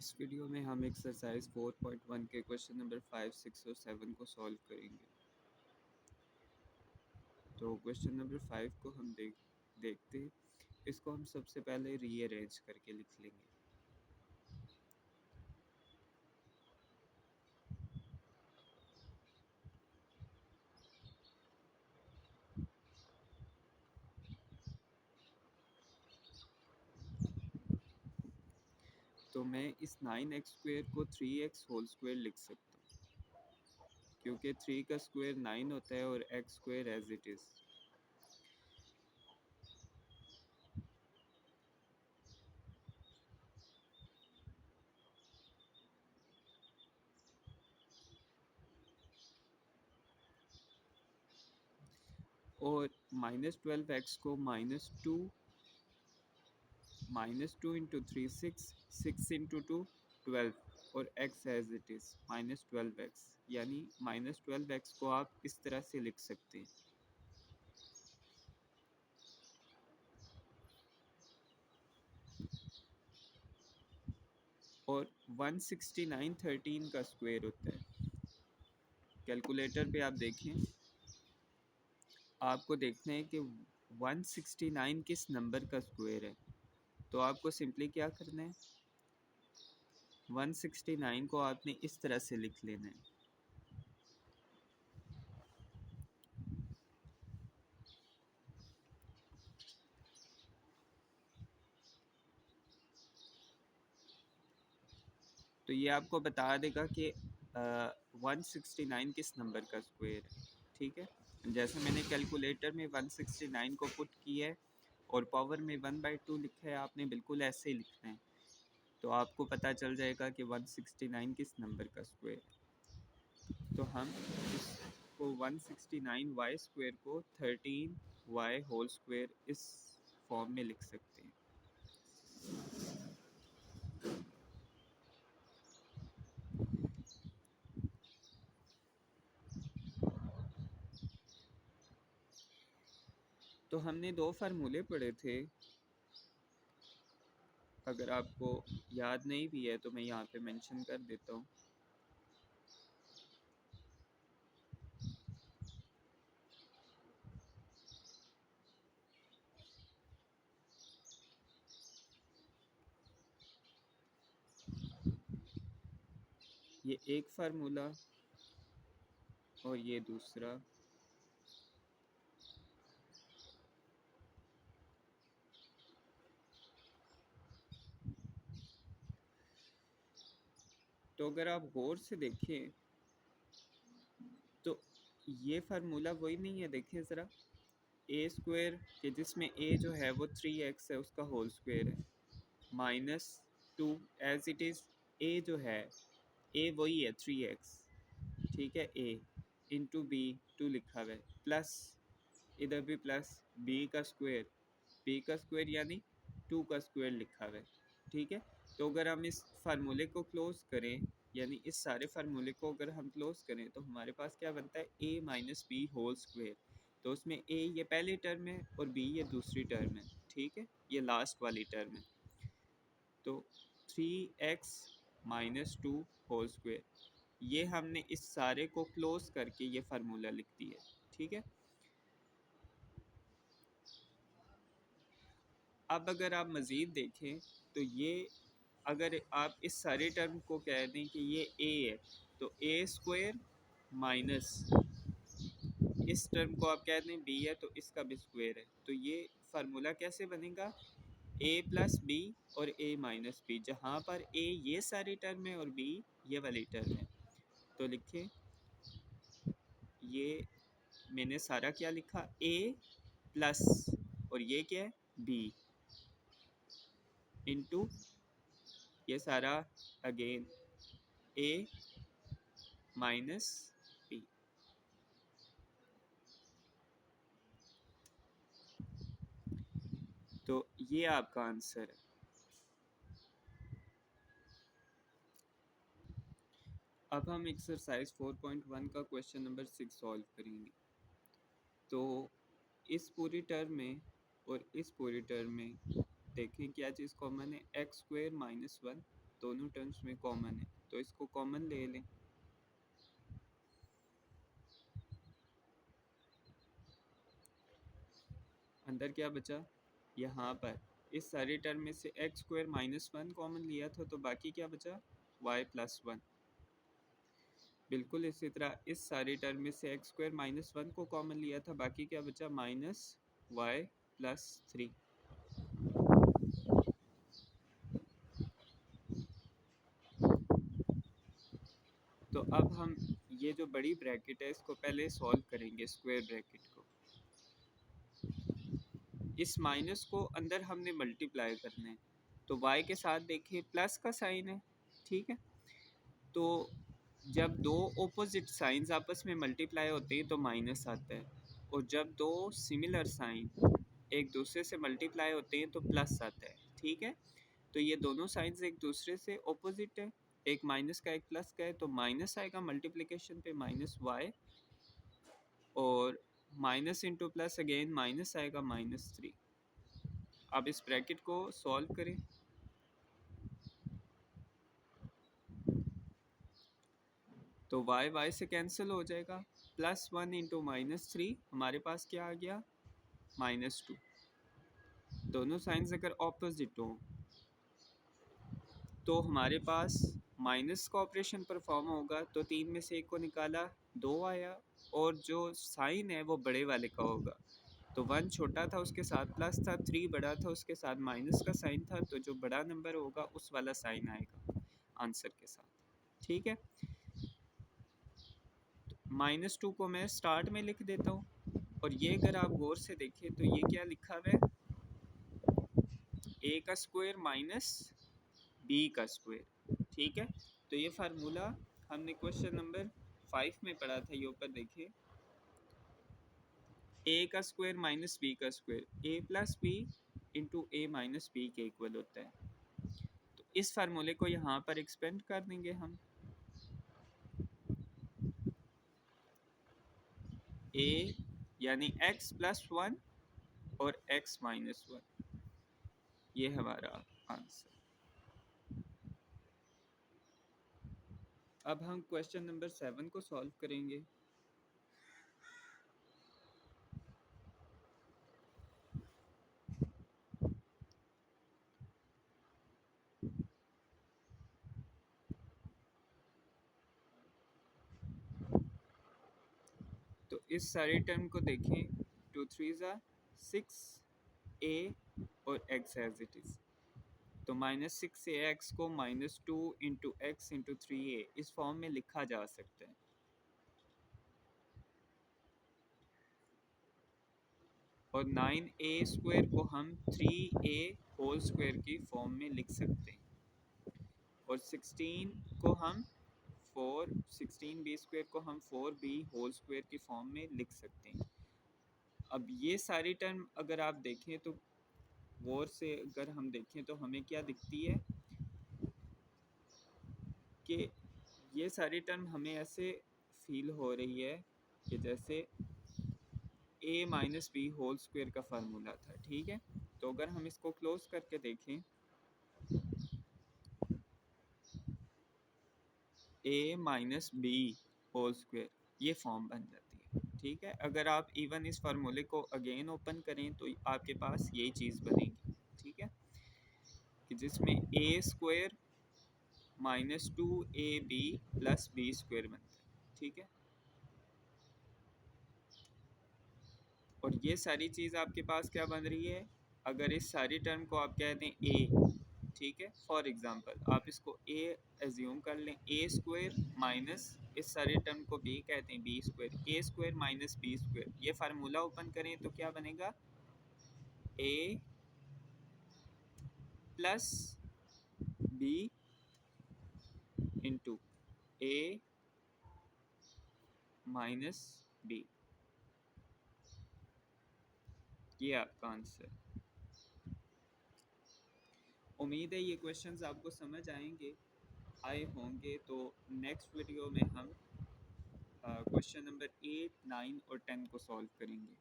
इस वीडियो में हम एक्सरसाइज 4.1 के क्वेश्चन नंबर 5, 6 और 7 को सॉल्व करेंगे। तो क्वेश्चन नंबर 5 को हम देखते हैं। इसको हम सबसे पहले रीअरेंज करके लिख लेंगे। तो मैं इस 9x² को 3x होल स्क्वायर लिख सकता हूँ, क्योंकि 3 का स्क्वायर 9 होता है और x square as it is. और -12x को -2 इंटू 3 6 इंटू 2 12 और x as it is -12x, यानी -12x को आप इस तरह से लिख सकते हैं। और 169 13 का स्क्वायर होता है। कैलकुलेटर पे आप देखें, आपको देखना है कि 169 किस नंबर का स्क्वायर है। तो आपको सिंपली क्या करना है, 169 को आपने इस तरह से लिख लेना है। तो ये आपको बता देगा कि 169 किस नंबर का स्क्वायर है। ठीक है, जैसे मैंने कैलकुलेटर में 169 को पुट किया है और पावर में 1/2 लिखा है, आपने बिल्कुल ऐसे ही लिखना है। तो आपको पता चल जाएगा कि 169 किस नंबर का स्क्वायर है। तो हम इसको 169y² को 13y होल स्क्वायर इस फॉर्म में लिख सकते हैं। तो हमने दो फार्मूले पढ़े थे, अगर आपको याद नहीं भी है तो मैं यहाँ पे मेंशन कर देता हूँ। ये एक फार्मूला और ये दूसरा। तो अगर आप गौर से देखें तो ये फार्मूला वही नहीं है। देखें ज़रा, a² के जिसमें a जो है वो 3x है, उसका होल स्क्वायर है, -2 एज इट इज़ a जो है, a वही है 3x। ठीक है, a इंटू बी 2 लिखा हुआ है, प्लस इधर भी प्लस b का स्क्वायर यानी 2 का स्क्वायर लिखा हुआ है। ठीक है, तो अगर हम इस फार्मूले को क्लोज करें, यानी इस सारे फार्मूले को अगर हम क्लोज करें, तो हमारे पास क्या बनता है, a minus B whole square. तो उसमें a ये पहली टर्म है और b ये दूसरी टर्म है। ठीक है, ये लास्ट वाली टर्म है। तो 3x माइनस 2 होल स्क्वायर, ये हमने इस सारे को क्लोज करके ये फार्मूला लिख दिया। ठीक है, अब अगर आप मज़ीद देखें तो ये, अगर आप इस सारे टर्म को कह दें कि ये a है, तो a² माइनस इस टर्म को आप कह दें b है, तो इसका भी स्क्वायर है। तो ये फार्मूला कैसे बनेगा, a प्लस बी और a माइनस बी, जहाँ पर a ये सारी टर्म है और b ये वाली टर्म है। तो लिखें, ये मैंने सारा क्या लिखा, a प्लस और ये क्या है b इंटू ये सारा अगेन a माइनस b। तो ये आपका आंसर है। अब हम एक्सरसाइज 4.1 का क्वेश्चन नंबर 6 सॉल्व करेंगे। तो इस पूरी टर्म में और इस पूरी टर्म में देखें क्या चीज़ कॉमन है, x² -1 दोनों टर्म्स में कॉमन है, तो इसको कॉमन ले लें। अंदर क्या बचा, यहाँ पर इस सारे टर्म में से x square minus one common लिया था, तो बाकी क्या बचा, वाई प्लस वन। बिल्कुल इसी तरह इस सारे टर्म में से एक्स स्क्वायर माइनस वन को कॉमन लिया था, बाकी क्या बचा, माइनस वाई प्लस थ्री। तो अब हम ये जो बड़ी ब्रैकेट है इसको पहले सॉल्व करेंगे, स्क्वायर ब्रैकेट को। इस माइनस को अंदर हमने मल्टीप्लाई करना है, तो y के साथ देखिए प्लस का साइन है, ठीक है। तो जब दो ऑपोजिट साइंस आपस में मल्टीप्लाई होते हैं तो माइनस आता है, और जब दो सिमिलर साइन एक दूसरे से मल्टीप्लाई होते हैं तो प्लस आता है, ठीक है। तो ये दोनों साइंस एक दूसरे से ऑपोजिट है, एक माइनस का एक प्लस का है, तो माइनस आएगा मल्टीप्लिकेशन पे माइनस वाई, और minus into plus again minus आएगा माइनस थ्री। अब इस ब्रैकेट को सॉल्व करें, तो y y से कैंसिल हो जाएगा, plus one into minus three, हमारे पास क्या आ गया, माइनस टू। दोनों साइंस अगर ऑपोजिट हो तो हमारे पास माइनस का ऑपरेशन परफॉर्म होगा, तो तीन में से एक को निकाला, दो आया, और जो साइन है वो बड़े वाले का होगा, तो वन छोटा था उसके साथ प्लस था, थ्री बड़ा था उसके साथ माइनस का साइन था, तो जो बड़ा नंबर होगा उस वाला साइन आएगा आंसर के साथ, ठीक है। माइनस टू को मैं स्टार्ट में लिख देता हूँ, और ये अगर आप गौर से देखें तो ये क्या लिखा हुआ है, ए का स्क्वायर माइनस बी का स्क्वायर, ठीक है। तो ये फार्मूला हमने क्वेश्चन नंबर 5 में पढ़ा था, ये ऊपर देखिए, ए का स्क्वायर माइनस बी का स्क्वायर, ए प्लस बी इंटू ए माइनस बी के इक्वल होता है। तो इस फार्मूले को यहाँ पर एक्सपेंड कर देंगे हम, ए यानी एक्स प्लस वन और एक्स माइनस वन, ये हमारा आंसर। अब हम क्वेश्चन नंबर 7 को सॉल्व करेंगे। तो इस सारे टर्म को देखें, टू थ्री ज़ा सिक्स ए और एक्स एज इट इज़, तो माइनस सिक्स ए एक्स को minus two into X into three A इस फॉर्म में लिखा जा सकता है, और नाइन ए स्क्वायर को हम थ्री ए होल स्क्वायर की फॉर्म में लिख सकते हैं, और सिक्सटीन को हम फोर, सिक्सटीन बी स्क्वायर को हम फोर बी होल स्क्वायर की फॉर्म में लिख सकते हैं। अब ये सारी टर्म अगर आप देखें तो गौर से अगर हम देखें तो हमें क्या दिखती है कि ये सारी टर्म हमें ऐसे फील हो रही है कि जैसे ए माइनस बी होल स्क्वायर का फार्मूला था, ठीक है। तो अगर हम इसको क्लोज करके देखें, ए माइनस बी होल स्क्वायर ये फॉर्म बन जाती है, ठीक है। अगर आप इवन इस फार्मूले को अगेन ओपन करें तो आपके पास यही चीज़ बनेगी, ठीक है, कि जिसमें A square minus two A B plus B square बनता है, ठीक है। और ये सारी चीज़ आपके पास क्या बन रही है, अगर इस सारी टर्म को आप कह दें ए, ठीक है, फॉर एग्जांपल आप इसको ए एज्यूम कर लें, ए स्क्वायर माइनस इस सारे टर्म को बी कहते हैं बी स्क्वायर, ए स्क्वायर माइनस बी स्क्वायर, ये फार्मूला ओपन करें तो क्या बनेगा, ए प्लस बी इंटू ए माइनस बी, ये आपका आंसर। उम्मीद है ये क्वेश्चंस आपको समझ आए होंगे, तो नेक्स्ट वीडियो में हम क्वेश्चन नंबर 8, 9 और 10 को सॉल्व करेंगे।